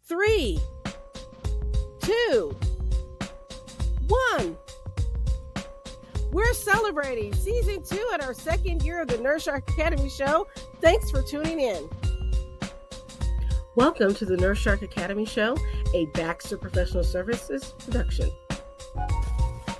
3, 2, 1. We're celebrating season 2 and our second year of the Nurse Shark Academy show. Thanks for tuning in. Welcome to the Nurse Shark Academy show, a Baxter Professional Services production.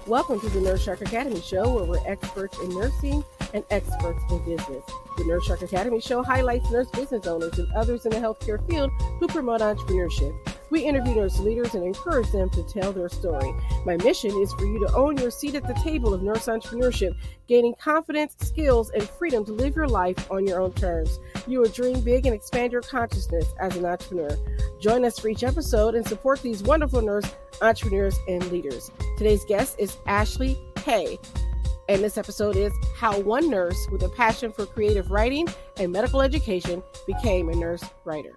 Welcome to the Nurse Shark Academy show, where we're experts in nursing and experts in business. The Nurse Shark Academy show highlights nurse business owners and others in the healthcare field who promote entrepreneurship. We interview nurse leaders and encourage them to tell their story. My mission is for you to own your seat at the table of nurse entrepreneurship, gaining confidence, skills, and freedom to live your life on your own terms. You will dream big and expand your consciousness as an entrepreneur. Join us for each episode and support these wonderful nurse entrepreneurs and leaders. Today's guest is AHay, and this episode is How One Nurse with a Passion for Creative Writing and Medical Education Became a Nurse Writer.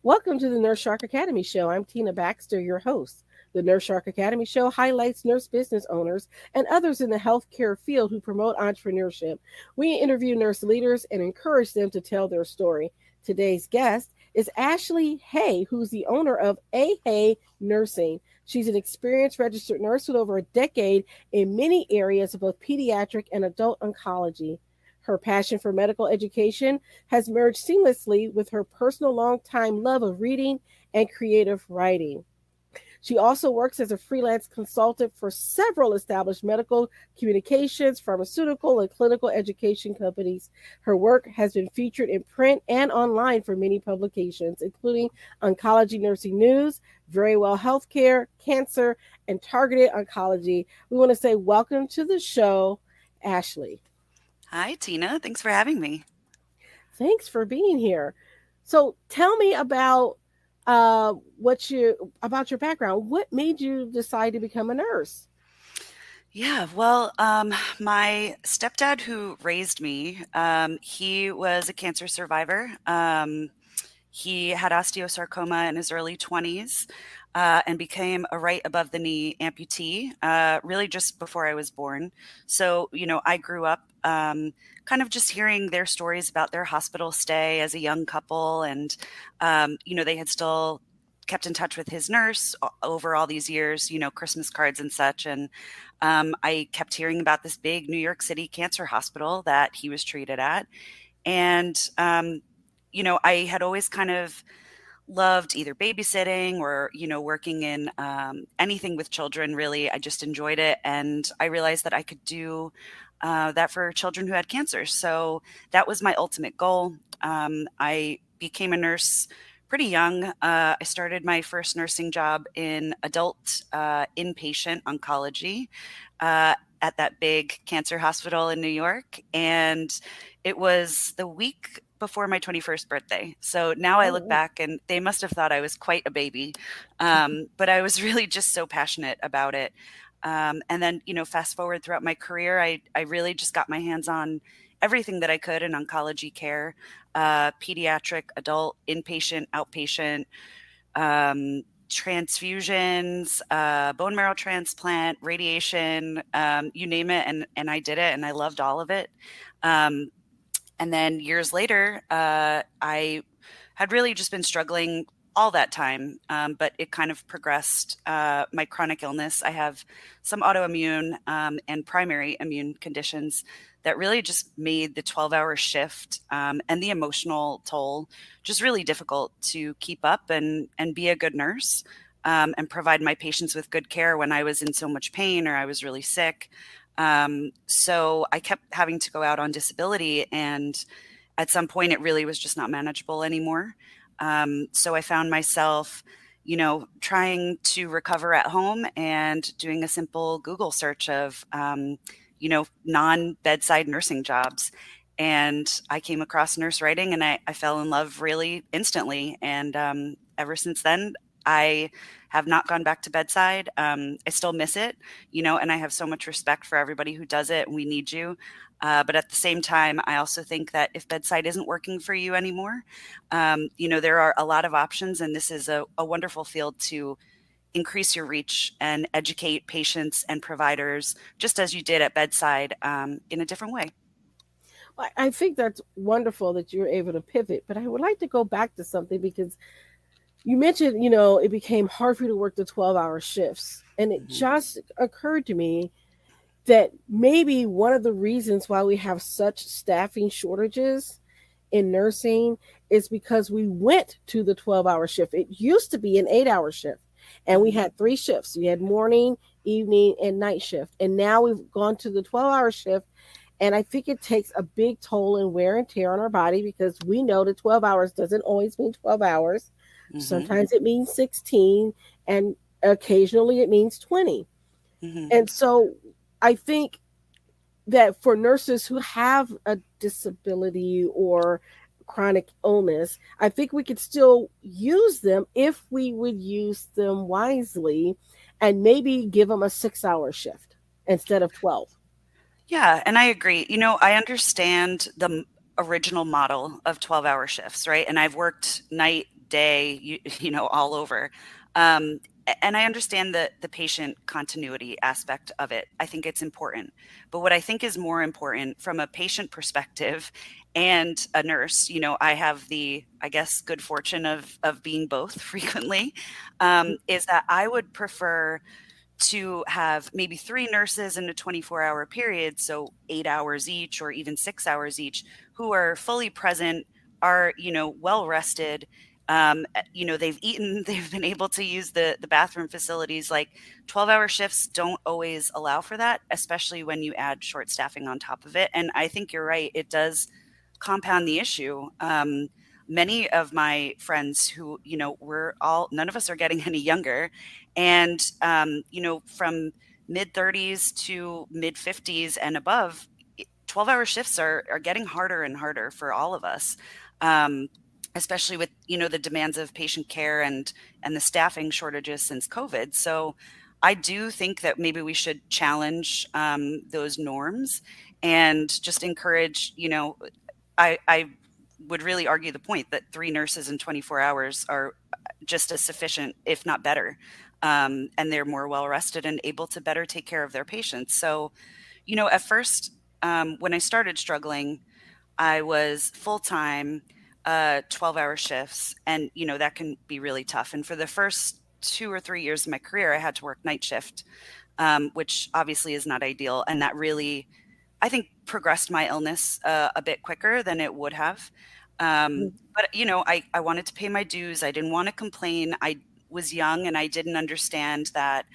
Welcome to the Nurse Shark Academy show. I'm Tina Baxter, your host. The Nurse Shark Academy show highlights nurse business owners and others in the healthcare field who promote entrepreneurship. We interview nurse leaders and encourage them to tell their story. Today's guest is AHay, who's the owner of AHay Nursing. She's an experienced registered nurse with over a decade in many areas of both pediatric and adult oncology. Her passion for medical education has merged seamlessly with her personal long-time love of reading and creative writing. She also works as a freelance consultant for several established medical communications, pharmaceutical, and clinical education companies. Her work has been featured in print and online for many publications, including Oncology Nursing News, Very Well Healthcare, Cancer, and Targeted Oncology. We want to say welcome to the show, Ashley. Hi, Tina. Thanks for having me. Thanks for being here. So tell me about your background. What made you decide to become a nurse? Yeah, well, my stepdad who raised me, he was a cancer survivor. He had osteosarcoma in his early 20s and became a right above the knee amputee really just before I was born. So, I grew up kind of just hearing their stories about their hospital stay as a young couple. And, they had still kept in touch with his nurse over all these years, Christmas cards and such. And I kept hearing about this big New York City cancer hospital that he was treated at. And, I had always kind of loved either babysitting or, working in anything with children, really. I just enjoyed it. And I realized that I could do that for children who had cancer. So that was my ultimate goal. I became a nurse pretty young. I started my first nursing job in adult inpatient oncology at that big cancer hospital in New York. And it was the week before my 21st birthday. So now I look back and they must have thought I was quite a baby. But I was really just so passionate about it. And then, fast forward throughout my career, I really just got my hands on everything that I could in oncology care, pediatric, adult, inpatient, outpatient, transfusions, bone marrow transplant, radiation, you name it. And I did it and I loved all of it. And then years later, I had really just been struggling all that time, but it kind of progressed. My chronic illness, I have some autoimmune and primary immune conditions that really just made the 12-hour shift and the emotional toll just really difficult to keep up and be a good nurse and provide my patients with good care when I was in so much pain or I was really sick. So I kept having to go out on disability, and at some point it really was just not manageable anymore. So I found myself, trying to recover at home and doing a simple Google search of, non-bedside nursing jobs. And I came across nurse writing and I fell in love really instantly. And ever since then, I have not gone back to bedside. I still miss it, and I have so much respect for everybody who does it. We need you. But at the same time, I also think that if bedside isn't working for you anymore, there are a lot of options, and this is a wonderful field to increase your reach and educate patients and providers, just as you did at bedside, in a different way. I think that's wonderful that you're able to pivot, but I would like to go back to something because you mentioned, it became hard for you to work the 12-hour shifts. And it Mhm. just occurred to me that maybe one of the reasons why we have such staffing shortages in nursing is because we went to the 12-hour shift. It used to be an 8-hour shift, and we Mhm. had three shifts. We had morning, evening, and night shift. And now we've gone to the 12-hour shift. And I think it takes a big toll and wear and tear on our body because we know that 12 hours doesn't always mean 12 hours. Mhm. Sometimes it means 16, and occasionally it means 20. Mhm. And so I think that for nurses who have a disability or chronic illness, I think we could still use them if we would use them wisely and maybe give them a 6-hour shift instead of 12. Yeah, and I agree. I understand the original model of 12-hour shifts, right? And I've worked night, day, all over. And I understand the patient continuity aspect of it. I think it's important. But what I think is more important from a patient perspective and a nurse, I have the, I guess, good fortune of being both frequently, is that I would prefer to have maybe three nurses in a 24-hour period, so 8 hours each or even 6 hours each, who are fully present, are, well rested. They've eaten, they've been able to use the bathroom facilities. Like 12-hour shifts don't always allow for that, especially when you add short staffing on top of it. And I think you're right, it does compound the issue. Many of my friends who, none of us are getting any younger, and from mid 30s to mid 50s and above, 12-hour shifts are getting harder and harder for all of us. um, Especially with the demands of patient care and the staffing shortages since COVID. So I do think that maybe we should challenge those norms and just encourage, I would really argue the point that three nurses in 24 hours are just as sufficient, if not better. And they're more well rested and able to better take care of their patients. So, at first, when I started struggling, I was full time, 12-hour shifts. And, that can be really tough. And for the first 2 or 3 years of my career, I had to work night shift, which obviously is not ideal. And that really, I think, progressed my illness a bit quicker than it would have. But I wanted to pay my dues. I didn't want to complain. I was young and I didn't understand that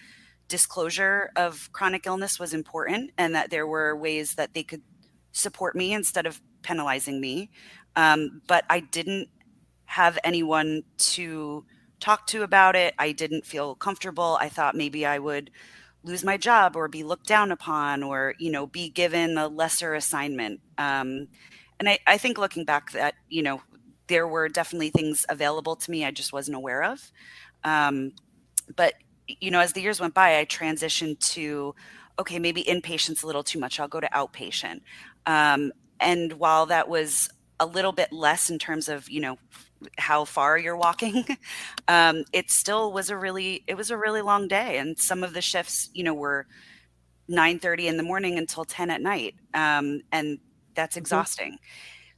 disclosure of chronic illness was important and that there were ways that they could support me instead of penalizing me. But I didn't have anyone to talk to about it. I didn't feel comfortable. I thought maybe I would lose my job or be looked down upon or, be given a lesser assignment. And I think looking back that, there were definitely things available to me I just wasn't aware of. Um, but, as the years went by, I transitioned to, okay, maybe inpatient's a little too much. I'll go to outpatient. Um, and while that was a little bit less in terms of, how far you're walking, it still was a really long day. And some of the shifts, were 9:30 in the morning until 10 at night. And that's Mhm. exhausting.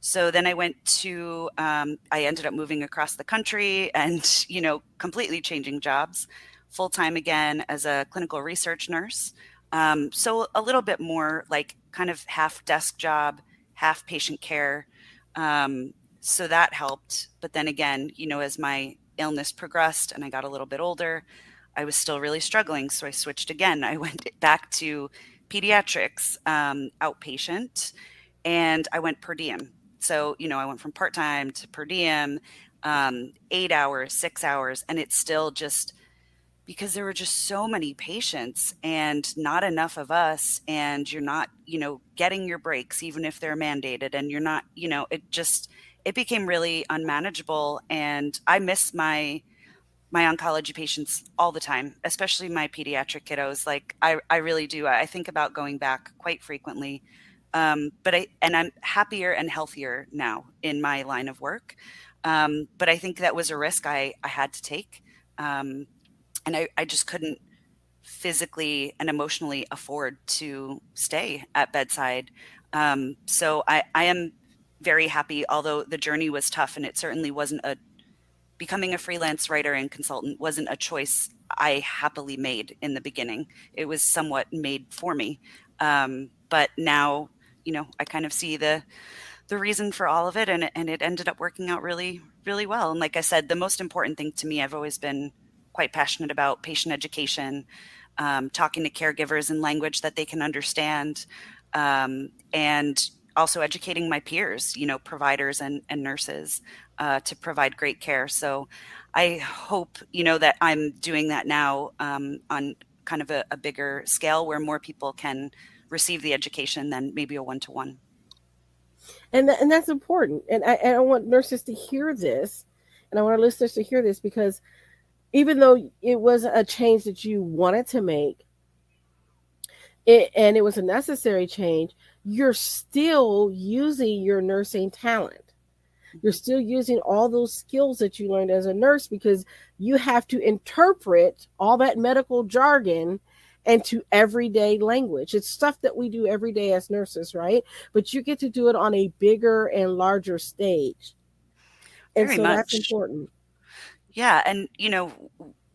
So then I ended up moving across the country and, completely changing jobs, full time again as a clinical research nurse. So a little bit more like kind of half desk job, half patient care. So that helped. But then again, as my illness progressed and I got a little bit older, I was still really struggling. So I switched again. I went back to pediatrics, outpatient, and I went per diem. So, I went from part time to per diem, 8 hours, 6 hours, and it's still just because there were just so many patients and not enough of us. And you're not, getting your breaks, even if they're mandated, and you're not, it became really unmanageable. And I miss my oncology patients all the time, especially my pediatric kiddos. Like I really do. I think about going back quite frequently. I'm happier and healthier now in my line of work. But I think that was a risk I had to take. Um, and I just couldn't physically and emotionally afford to stay at bedside. So I am very happy, although the journey was tough and it certainly wasn't a becoming a freelance writer and consultant wasn't a choice I happily made in the beginning. It was somewhat made for me. But now, I kind of see the reason for all of it, and it ended up working out really, really well. And like I said, the most important thing to me, I've always been quite passionate about patient education, talking to caregivers in language that they can understand, and also educating my peers, providers and nurses, to provide great care. So I hope, that I'm doing that now, on kind of a bigger scale where more people can receive the education than maybe a one to one. And that's important. And I want nurses to hear this, and I want our listeners to hear this, because even though it was a change that you wanted to make, and it was a necessary change, you're still using your nursing talent. You're still using all those skills that you learned as a nurse, because you have to interpret all that medical jargon into everyday language. It's stuff that we do every day as nurses, right? But you get to do it on a bigger and larger stage. And Very so that's much. important. Yeah, and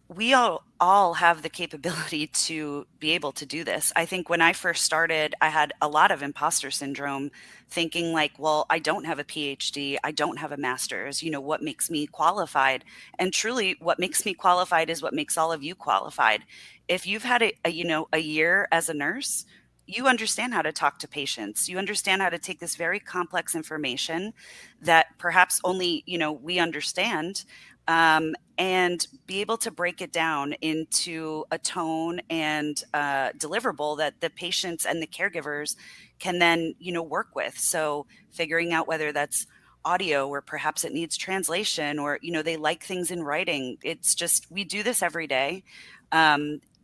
we all have the capability to be able to do this. I think when I first started, I had a lot of imposter syndrome, thinking like, well, I don't have a PhD, I don't have a master's, what makes me qualified? And truly what makes me qualified is what makes all of you qualified. If you've had a year as a nurse, you understand how to talk to patients. You understand how to take this very complex information that perhaps only, we understand, and be able to break it down into a tone and deliverable that the patients and the caregivers can then, work with. So figuring out whether that's audio or perhaps it needs translation, or, they like things in writing. It's just, we do this every day.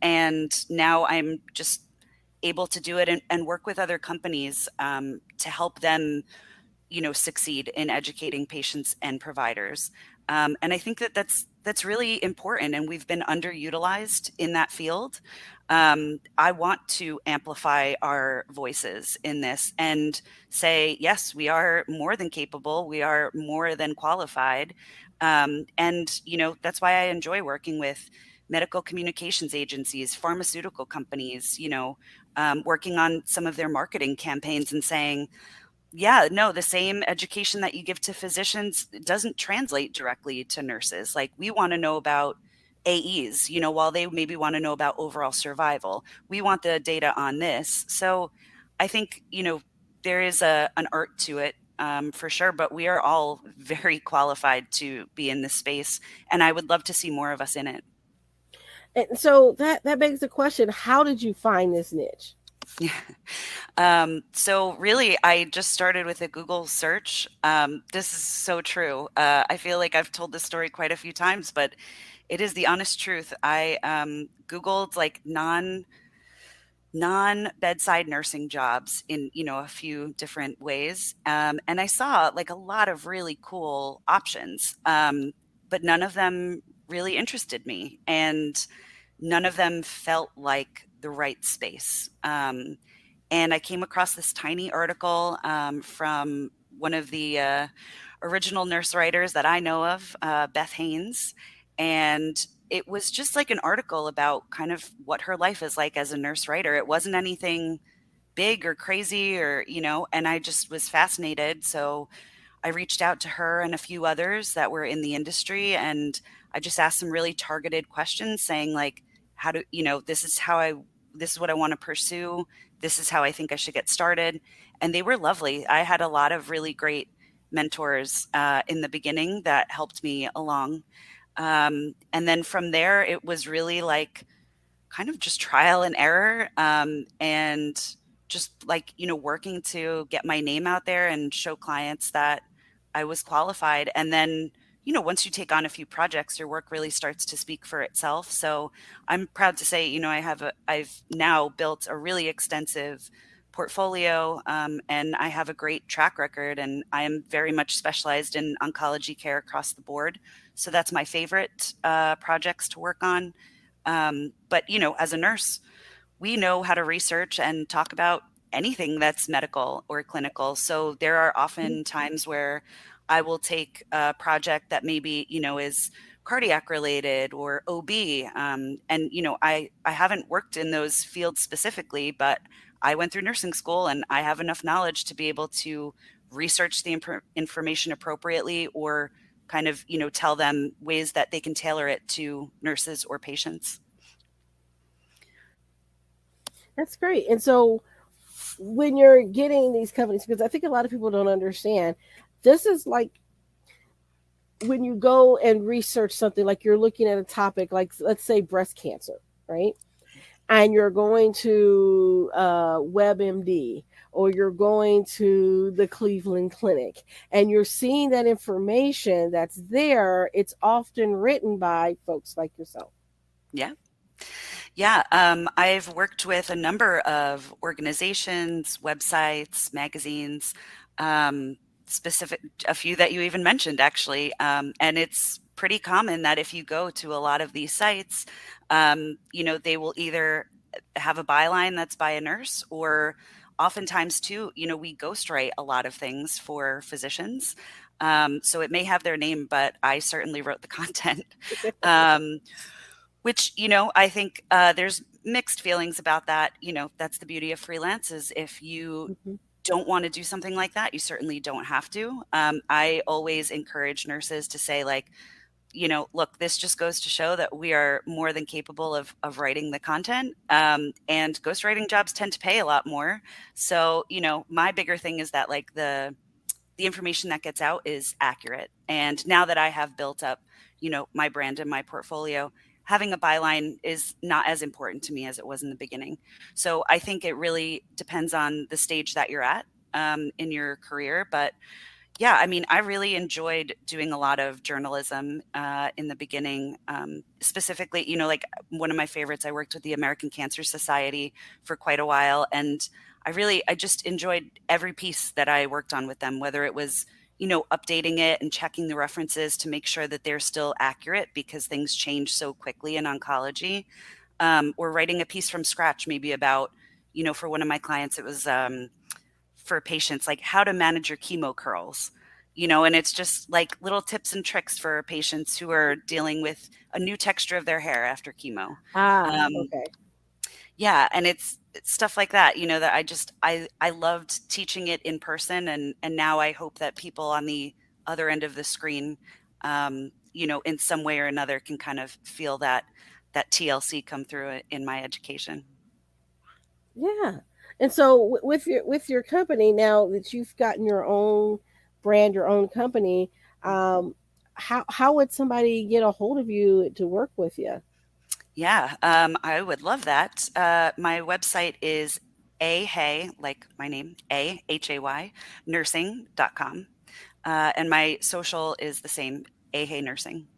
And now I'm just able to do it and work with other companies, to help them, succeed in educating patients and providers. And I think that that's really important, and we've been underutilized in that field. I want to amplify our voices in this and say, yes, we are more than capable, we are more than qualified, and that's why I enjoy working with medical communications agencies, pharmaceutical companies, working on some of their marketing campaigns and saying, yeah, no, the same education that you give to physicians doesn't translate directly to nurses. Like, we want to know about AEs, while they maybe want to know about overall survival. We want the data on this. So I think, there is an art to it, for sure, but we are all very qualified to be in this space. And I would love to see more of us in it. And so that begs the question, how did you find this niche? So really, I just started with a Google search. This is so true. I feel like I've told this story quite a few times, but it is the honest truth. I Googled like non bedside nursing jobs in, a few different ways, and I saw like a lot of really cool options, but none of them really interested me, and none of them felt like the right space. And I came across this tiny article, from one of the original nurse writers that I know of, Beth Haynes. And it was just like an article about kind of what her life is like as a nurse writer. It wasn't anything big or crazy, or, and I just was fascinated. So I reached out to her and a few others that were in the industry, and I just asked some really targeted questions saying like, how do, this is what I want to pursue. This is how I think I should get started. And they were lovely. I had a lot of really great mentors, in the beginning that helped me along. And then from there, it was really like kind of just trial and error, and just like, working to get my name out there and show clients that I was qualified. And then, once you take on a few projects, your work really starts to speak for itself. So I'm proud to say, I've now built a really extensive portfolio, and I have a great track record, and I am very much specialized in oncology care across the board. So that's my favorite projects to work on. But as a nurse, we know how to research and talk about anything that's medical or clinical. So there are often times where I will take a project that maybe, is cardiac related or OB. And, I haven't worked in those fields specifically, but I went through nursing school and I have enough knowledge to be able to research the information appropriately or kind of, tell them ways that they can tailor it to nurses or patients. That's great. And so when you're getting these companies, because I think a lot of people don't understand, this is like when you go and research something, like you're looking at a topic, like let's say breast cancer, right? And you're going to WebMD or you're going to the Cleveland Clinic and you're seeing that information that's there, it's often written by folks like yourself. Yeah. Yeah, I've worked with a number of organizations, websites, magazines, um, specific a few that you even mentioned actually, and it's pretty common that if you go to a lot of these sites, they will either have a byline that's by a nurse or oftentimes too, we ghostwrite a lot of things for physicians. So it may have their name, but I certainly wrote the content. Um, which, I think, there's mixed feelings about that. That's the beauty of freelance is if you Mhm. don't wanna do something like that, you certainly don't have to. I always encourage nurses to say, like, "Look, this just goes to show that we are more than capable of writing the content, and ghostwriting jobs tend to pay a lot more." So, my bigger thing is that, like, the information that gets out is accurate. And now that I have built up, my brand and my portfolio, having a byline is not as important to me as it was in the beginning. So I think it really depends on the stage that you're at in your career. But yeah, I mean, I really enjoyed doing a lot of journalism in the beginning. Specifically, like one of my favorites, I worked with the American Cancer Society for quite a while. And I just enjoyed every piece that I worked on with them, whether it was, updating it and checking the references to make sure that they're still accurate because things change so quickly in oncology, or writing a piece from scratch, maybe about, for one of my clients, it was for patients, like how to manage your chemo curls, and it's just like little tips and tricks for patients who are dealing with a new texture of their hair after chemo. Ah, Um, okay. yeah, and it's stuff like that, that I loved teaching it in person, and now I hope that people on the other end of the screen, in some way or another can kind of feel that TLC come through in my education. Yeah. And so with your company now that you've gotten your own brand, your own company, um, how would somebody get a hold of you to work with you? Yeah, I would love that. My website is AHay, like my name, AHAY, nursing.com. And my social is the same, AHay Nursing.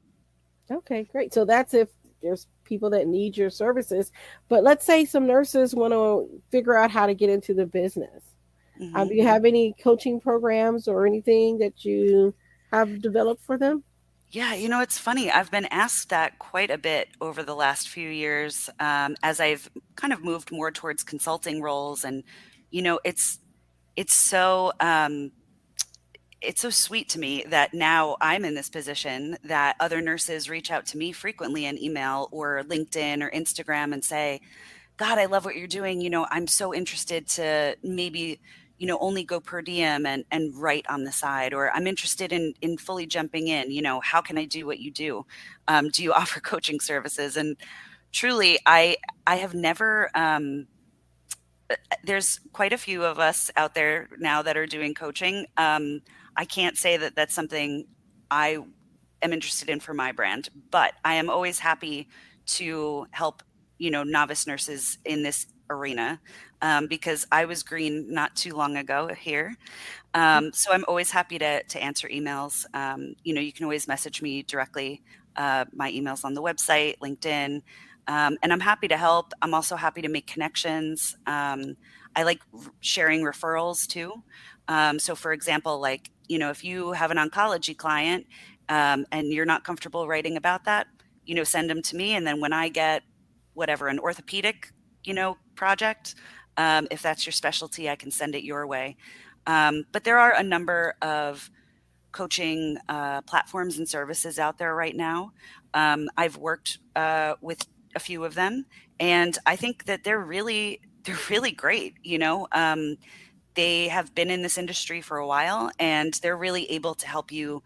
Okay, great. So that's if there's people that need your services. But let's say some nurses want to figure out how to get into the business. Do hmm you have any coaching programs or anything that you have developed for them? Yeah, it's funny. I've been asked that quite a bit over the last few years, as I've kind of moved more towards consulting roles. And, it's so it's so sweet to me that now I'm in this position that other nurses reach out to me frequently in email or LinkedIn or Instagram and say, "God, I love what you're doing. I'm so interested to maybe, only go per diem and write on the side, or I'm interested in fully jumping in. How can I do what you do? Do you offer coaching services?" And truly, I have never. There's quite a few of us out there now that are doing coaching. I can't say that that's something I am interested in for my brand, but I am always happy to help, novice nurses in this arena, because I was green not too long ago here. So I'm always happy to answer emails. You can always message me directly. My email's on the website, LinkedIn, and I'm happy to help. I'm also happy to make connections. I like sharing referrals too. So, for example, like if you have an oncology client, and you're not comfortable writing about that, send them to me, and then when I get whatever an orthopedic, project, If that's your specialty, I can send it your way. But there are a number of coaching platforms and services out there right now. I've worked with a few of them, and I think that they're really great. They have been in this industry for a while, and they're really able to help you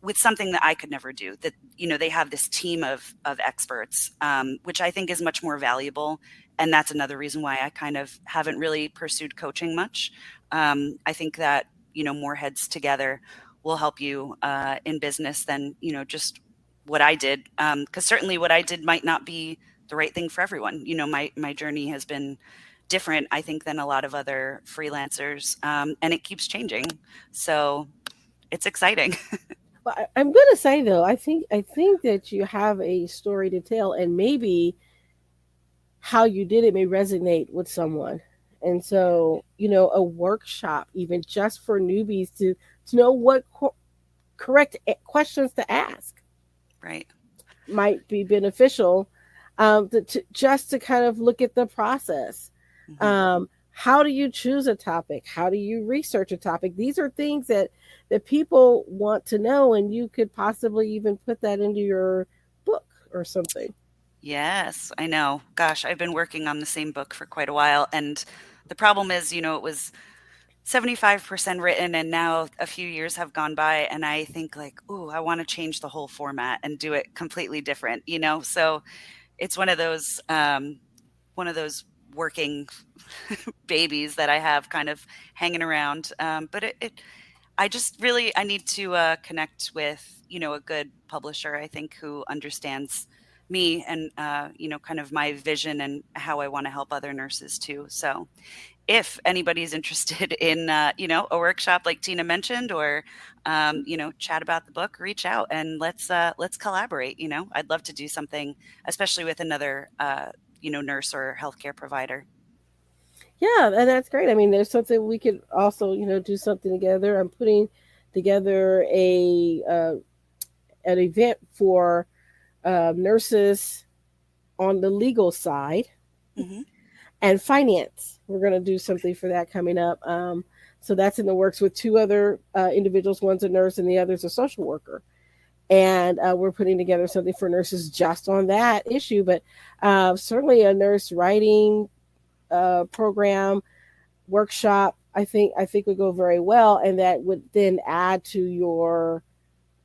with something that I could never do. That they have this team of experts, which I think is much more valuable, and that's another reason why I kind of haven't really pursued coaching much. I think that more heads together will help you in business than just what I did, because certainly what I did might not be the right thing for everyone. My journey has been different, I think, than a lot of other freelancers, and it keeps changing. So it's exciting. But I'm gonna say though, I think that you have a story to tell, and maybe how you did it may resonate with someone. And so, a workshop, even just for newbies to know what correct questions to ask, Right. might be beneficial. Just to kind of look at the process. Mhm. How do you choose a topic? How do you research a topic? These are things that people want to know, and you could possibly even put that into your book or something. Yes, I know. Gosh, I've been working on the same book for quite a while, and the problem is, it was 75% written, and now a few years have gone by, and I think like, "Ooh, I wanna change the whole format and do it completely different," you know? So, it's one of those working babies that I have kind of hanging around, but I just really I need to connect with a good publisher. I think who understands me and kind of my vision and how I want to help other nurses too. So if anybody's interested in a workshop like Tina mentioned, or chat about the book, reach out and let's collaborate. I'd love to do something, especially with another nurse or healthcare provider. Yeah, and that's great. I mean, there's something we could also, do something together. I'm putting together a an event for nurses on the legal side Hmm. and finance. We're going to do something for that coming up. So that's in the works with two other individuals. One's a nurse and the other's a social worker. And we're putting together something for nurses just on that issue. But certainly a nurse writing program workshop, I think would go very well, and that would then add to your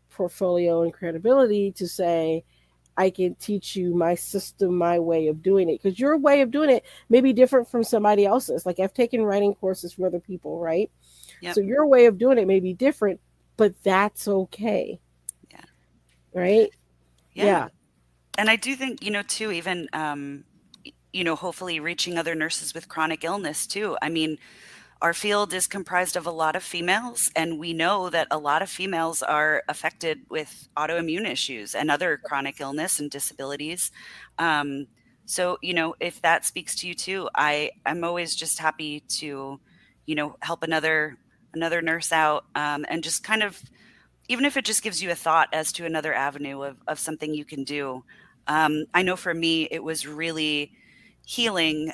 portfolio and credibility to say, I can teach you my system, my way of doing it. Because your way of doing it may be different from somebody else's. Like I've taken writing courses from other people, right? Yep. So your way of doing it may be different, but that's okay, Yeah. right? Yeah. Yeah, And I do think, too, even, hopefully reaching other nurses with chronic illness too. I mean, our field is comprised of a lot of females, and we know that a lot of females are affected with autoimmune issues and other chronic illness and disabilities. Um, so, if that speaks to you too, I'm always just happy to, help another nurse out, and just kind of, even if it just gives you a thought as to another avenue of something you can do. I know for me, it was really healing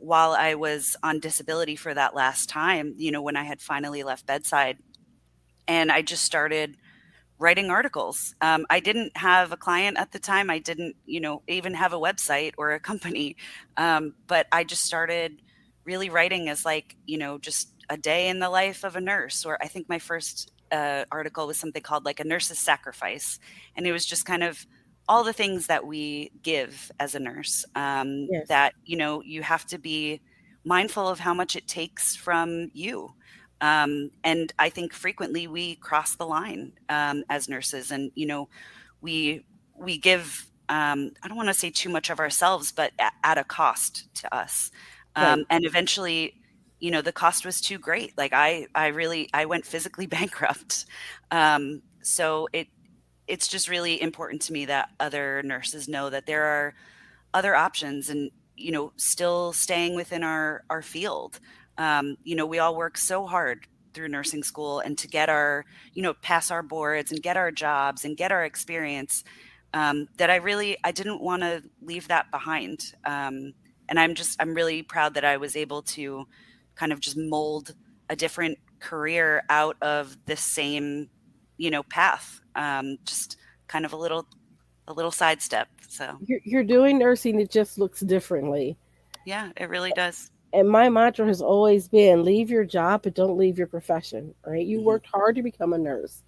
while I was on disability for that last time, when I had finally left bedside. And I just started writing articles. I didn't have a client at the time. I didn't, even have a website or a company. But I just started really writing as like, just a day in the life of a nurse. Or I think my first article was something called like a nurse's sacrifice. And it was just kind of all the things that we give as a nurse, yes, that, you have to be mindful of how much it takes from you. And I think frequently we cross the line as nurses, and we we give. I don't want to say too much of ourselves, but at a cost to us. right. And eventually, the cost was too great. Like I went physically bankrupt. So it's just really important to me that other nurses know that there are other options, and still staying within our field. We all work so hard through nursing school, and to get our pass our boards and get our jobs and get our experience, that I didn't want to leave that behind. And I'm really proud that I was able to kind of just mold a different career out of this same, path. Just kind of a little sidestep. So You're doing nursing, it just looks differently. yeah, it really does. And my mantra has always been leave your job, but don't leave your profession, right? You Hmm. worked hard to become a nurse.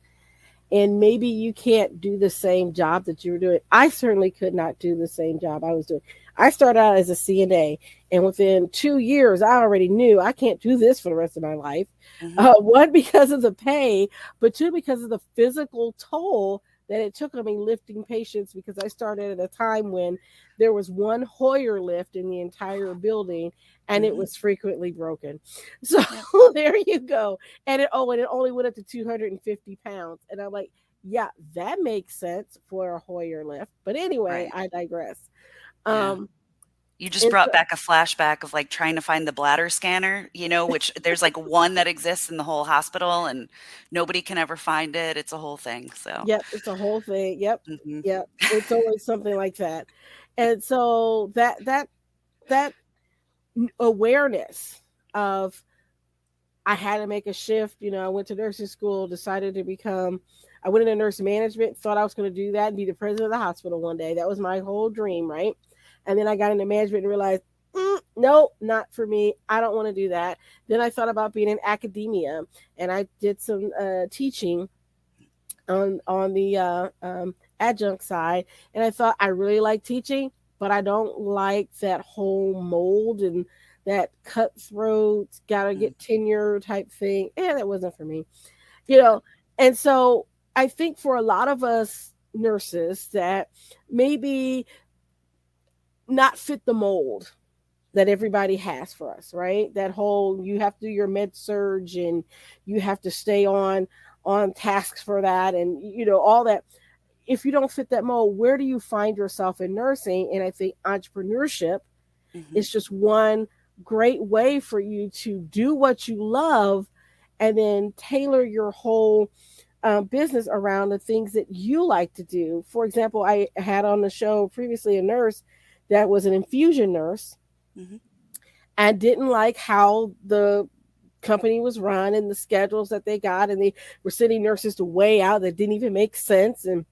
And maybe you can't do the same job that you were doing. I certainly could not do the same job I was doing. I started out as a CNA, and within 2 years, I already knew I can't do this for the rest of my life. Hmm. One, because of the pay, but two, because of the physical toll that it took on me lifting patients. Because I started at a time when there was one Hoyer lift in the entire building, and it Hmm. was frequently broken. So Yep. there you go. And it only went up to 250 pounds. And I'm like, yeah, that makes sense for a Hoyer lift. But anyway, Right. I digress. Yeah. Um, You just and brought so, back a flashback of like trying to find the bladder scanner, which there's like one that exists in the whole hospital and nobody can ever find it. It's a whole thing. So, yep, it's a whole thing. Yep, hmm. yep. It's always something like that. And so that awareness of I had to make a shift. I went to nursing school, decided to become. I went into nurse management, thought I was going to do that and be the president of the hospital one day. That was my whole dream, right? And then I got into management and realized, no, not for me. I don't want to do that. Then I thought about being in academia, and I did some teaching on the adjunct side, and I thought I really like teaching, but I don't like that whole mold and that cutthroat, gotta Mm. get tenure type thing. That wasn't for me, you Yeah. know. And so I think for a lot of us nurses that maybe not fit the mold that everybody has for us, right? That whole you have to do your med surge and you have to stay on tasks for that, and all that. If you don't fit that mold, where do you find yourself in nursing? And I think entrepreneurship Hmm. is just one great way for you to do what you love and then tailor your whole business around the things that you like to do. For example, I had on the show previously a nurse that was an infusion nurse Hmm. and didn't like how the company was run and the schedules that they got, and they were sending nurses to way out that didn't even make sense. And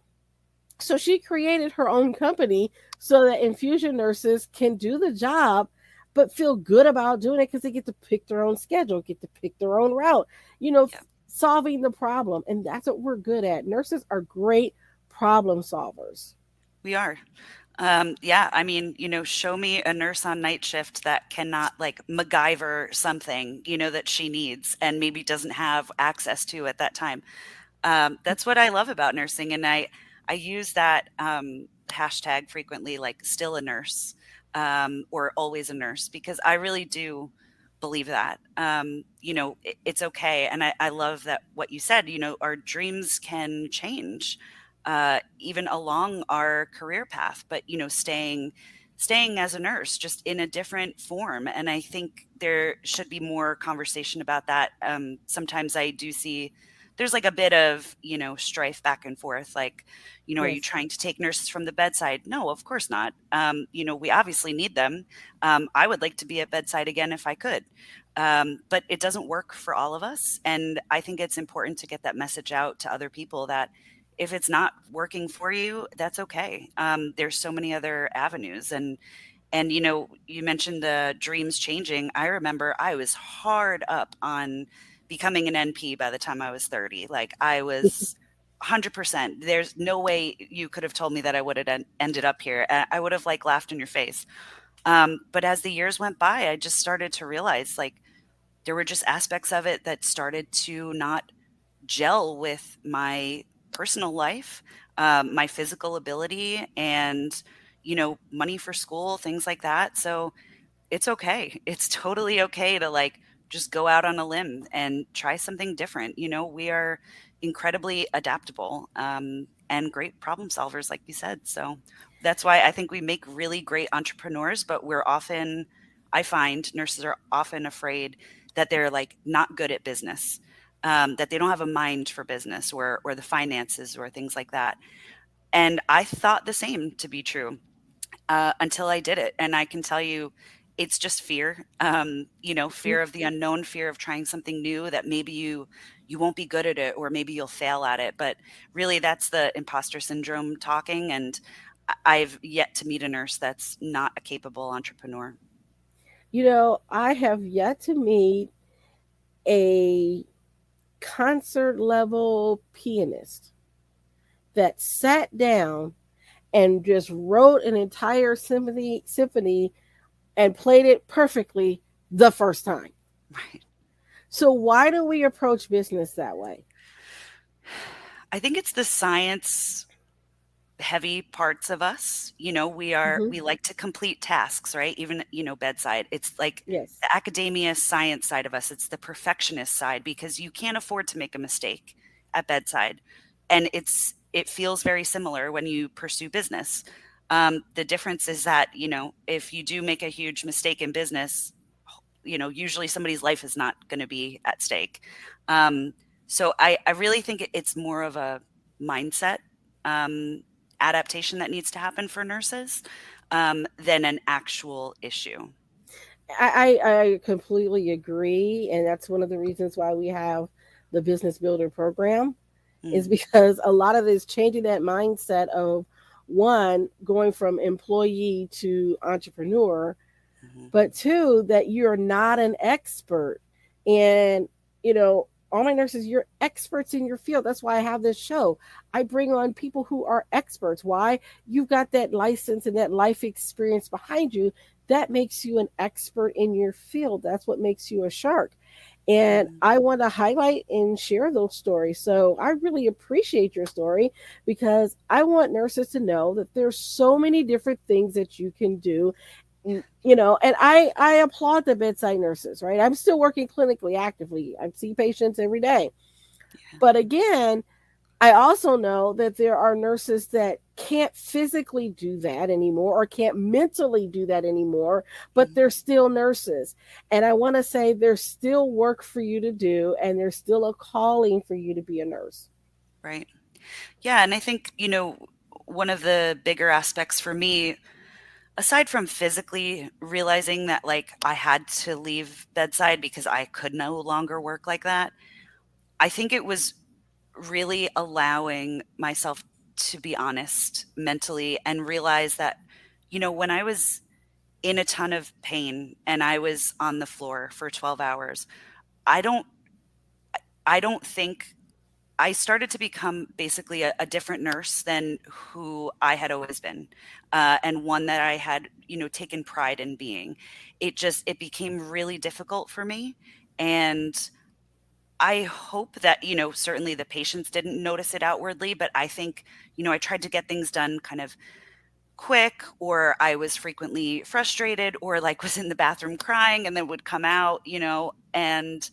so she created her own company so that infusion nurses can do the job but feel good about doing it because they get to pick their own schedule, get to pick their own route, Yeah, solving the problem. And that's what we're good at. Nurses are great problem solvers. we are. Yeah, I mean, show me a nurse on night shift that cannot like MacGyver something, that she needs and maybe doesn't have access to at that time. That's what I love about nursing, and I use that hashtag frequently, like still a nurse, or always a nurse, because I really do believe that. It's okay, and I love that what you said. Our dreams can change, even along our career path, but staying as a nurse just in a different form. And I think there should be more conversation about that. Sometimes I do see there's like a bit of strife back and forth, like, are you Yes. trying to take nurses from the bedside? No, of course not. We obviously need them. I would like to be at bedside again if I could, but it doesn't work for all of us. And I think it's important to get that message out to other people that if it's not working for you, that's okay. There's so many other avenues. And you mentioned the dreams changing. I remember I was hard up on becoming an NP by the time I was 30. Like I was 100%. There's no way you could have told me that I would have ended up here. I would have like laughed in your face. But as the years went by, I just started to realize like there were just aspects of it that started to not gel with my personal life, my physical ability, and money for school, things like that. So it's okay. It's totally okay to like just go out on a limb and try something different. We are incredibly adaptable, and great problem solvers, like you said. So that's why I think we make really great entrepreneurs, but I find nurses are often afraid that they're like not good at business, that they don't have a mind for business or the finances or things like that. And I thought the same to be true until I did it. And I can tell you, it's just fear, fear of the unknown, fear of trying something new that maybe you won't be good at it or maybe you'll fail at it. But really, that's the imposter syndrome talking. And I've yet to meet a nurse that's not a capable entrepreneur. I have yet to meet a concert level pianist that sat down and just wrote an entire symphony and played it perfectly the first time. Right. So why do we approach business that way? I think it's the science heavy parts of us. Hmm. We like to complete tasks, right? Even, bedside. It's like Yes. the academia science side of us. It's the perfectionist side because you can't afford to make a mistake at bedside. And it feels very similar when you pursue business. The difference is that, if you do make a huge mistake in business, usually somebody's life is not going to be at stake. Um, so I really think it's more of a mindset um, adaptation that needs to happen for nurses than an actual issue. I completely agree. And that's one of the reasons why we have the Business Builder program, is Mm, because a lot of it is changing that mindset of one, going from employee to entrepreneur, mhm, but two, that you're not an expert. And, all my nurses, you're experts in your field. That's why I have this show. I bring on people who are experts. Why? You've got that license and that life experience behind you. That makes you an expert in your field. That's what makes you a shark. And mhm, I want to highlight and share those stories. So I really appreciate your story, because I want nurses to know that there's so many different things that you can do. And I applaud the bedside nurses, right? I'm still working clinically actively. I see patients every day. yeah, But again, I also know that there are nurses that can't physically do that anymore or can't mentally do that anymore, but mhm, they're still nurses. And I want to say there's still work for you to do, and there's still a calling for you to be a nurse. right. Yeah, and I think, one of the bigger aspects for me, aside from physically realizing that like I had to leave bedside because I could no longer work like that, I think it was really allowing myself to be honest mentally and realize that, when I was in a ton of pain and I was on the floor for 12 hours, I don't I don't think I started to become basically a different nurse than who I had always been, and one that I had, taken pride in being. It became really difficult for me, and I hope that, certainly the patients didn't notice it outwardly, but I think, I tried to get things done kind of quick, or I was frequently frustrated, or like was in the bathroom crying and then would come out, and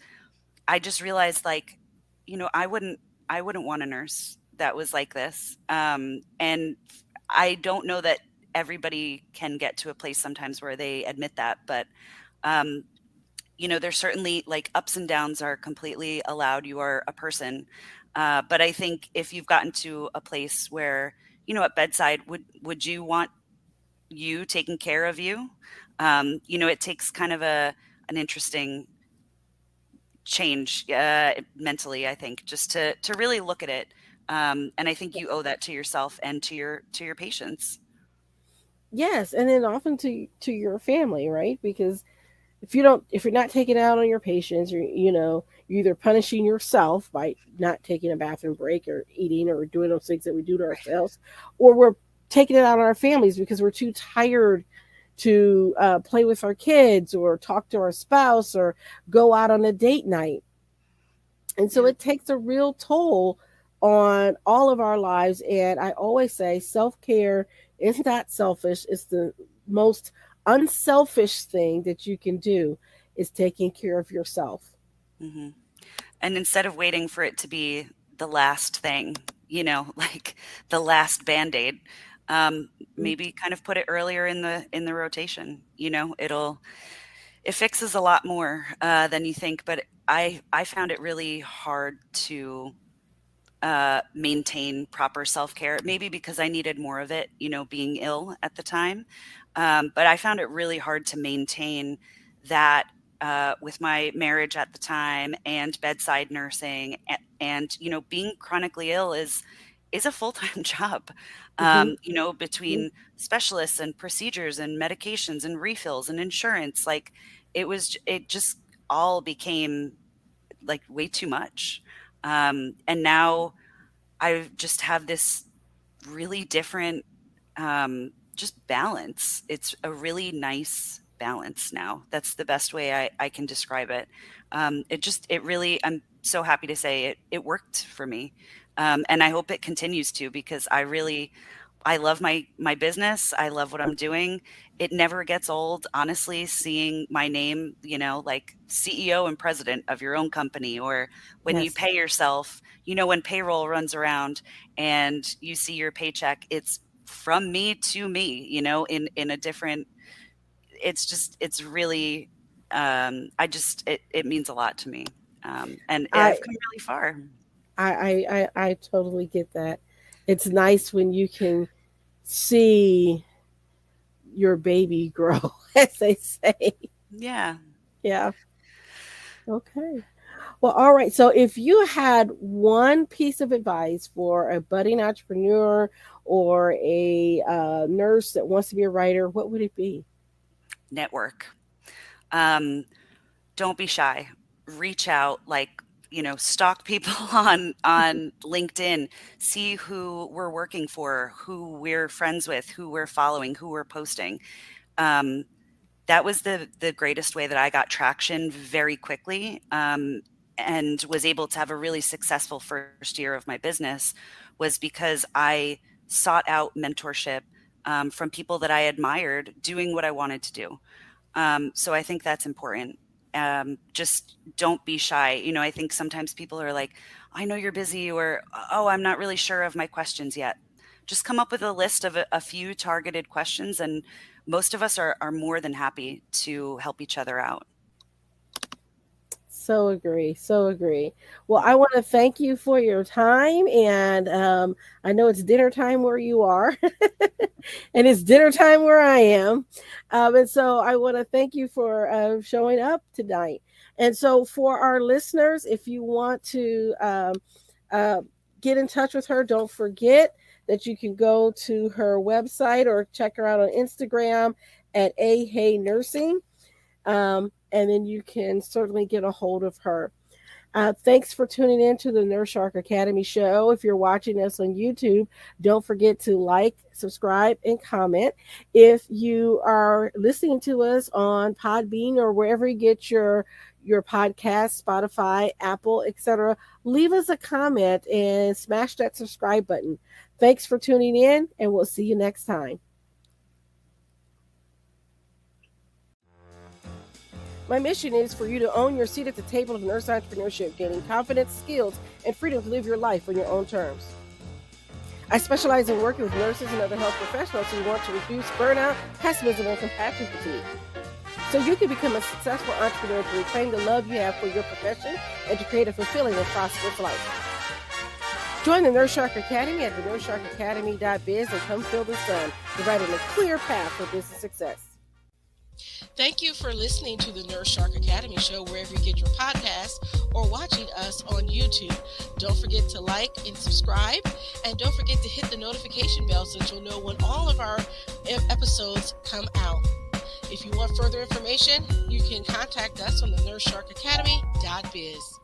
I just realized like, I wouldn't want a nurse that was like this. And I don't know that everybody can get to a place sometimes where they admit that, but um, there's certainly like ups and downs are completely allowed. You are a person. But I think if you've gotten to a place where, at bedside, would you want you taking care of you? It takes kind of an interesting change mentally, I think, just to really look at it. And I think you owe that to yourself and to your patients. Yes, and then often to your family, right? Because if you're not taking it out on your patients, you're either punishing yourself by not taking a bathroom break or eating or doing those things that we do to ourselves, or we're taking it out on our families because we're too tired to play with our kids or talk to our spouse or go out on a date night. And so Yeah. it takes a real toll on all of our lives. And I always say self care is not selfish. It's the most unselfish thing that you can do, is taking care of yourself. hmm And instead of waiting for it to be the last thing, like the last band-aid, maybe kind of put it earlier in the rotation. It fixes a lot more than you think. But I found it really hard to maintain proper self-care, maybe because I needed more of it, being ill at the time. But I found it really hard to maintain that with my marriage at the time and bedside nursing and being chronically ill is a full-time job. Mm-hmm. Between specialists and procedures and medications and refills and insurance, like it just all became like way too much. And now I just have this really different just balance. It's a really nice balance now. That's the best way I can describe it. It really, I'm so happy to say it worked for me. And I hope it continues to, because I love my business. I love what I'm doing. It never gets old, honestly, seeing my name, like CEO and president of your own company, or when you Yes. pay yourself, when payroll runs around and you see your paycheck, it's from me to me, in a different, it's really, it means a lot to me. And I I've come really far. I totally get that. It's nice when you can see your baby grow, as they say. Yeah. Yeah. Okay. Well, all right. So, if you had one piece of advice for a budding entrepreneur or a nurse that wants to be a writer, what would it be? Network. Um, don't be shy. Reach out, like, stalk people on LinkedIn, see who we're working for, who we're friends with, who we're following, who we're posting. Um, that was the greatest way that I got traction very quickly, and was able to have a really successful first year of my business, was because I sought out mentorship from people that I admired doing what I wanted to do. So I think that's important. Just don't be shy. I think sometimes people are like, I know you're busy, or, oh, I'm not really sure of my questions yet. Just come up with a list of a few targeted questions, and most of us are more than happy to help each other out. So agree. So agree. Well, I want to thank you for your time. And I know it's dinner time where you are, and it's dinner time where I am. And so I want to thank you for showing up tonight. And so, for our listeners, if you want to uh, get in touch with her, don't forget that you can go to her website or check her out on Instagram at AHay Nursing. And then you can certainly get a hold of her. Thanks for tuning in to the Nurse Shark Academy show. If you're watching us on YouTube, don't forget to like, subscribe, and comment. If you are listening to us on Podbean or wherever you get your podcast, Spotify, Apple, etc., leave us a comment and smash that subscribe button. Thanks for tuning in, and we'll see you next time. My mission is for you to own your seat at the table of nurse entrepreneurship, gaining confidence, skills, and freedom to live your life on your own terms. I specialize in working with nurses and other health professionals who want to reduce burnout, pessimism, and compassion fatigue, so you can become a successful entrepreneur to reclaim the love you have for your profession and to create a fulfilling and prosperous life. Join the Nurse Shark Academy at thenurseSharkAcademy.biz and come feel the sun, providing a clear path for business success. Thank you for listening to the Nurse Shark Academy show wherever you get your podcasts or watching us on YouTube. Don't forget to like and subscribe, and don't forget to hit the notification bell so that you'll know when all of our episodes come out. If you want further information, you can contact us on the thenurseSharkAcademy.biz.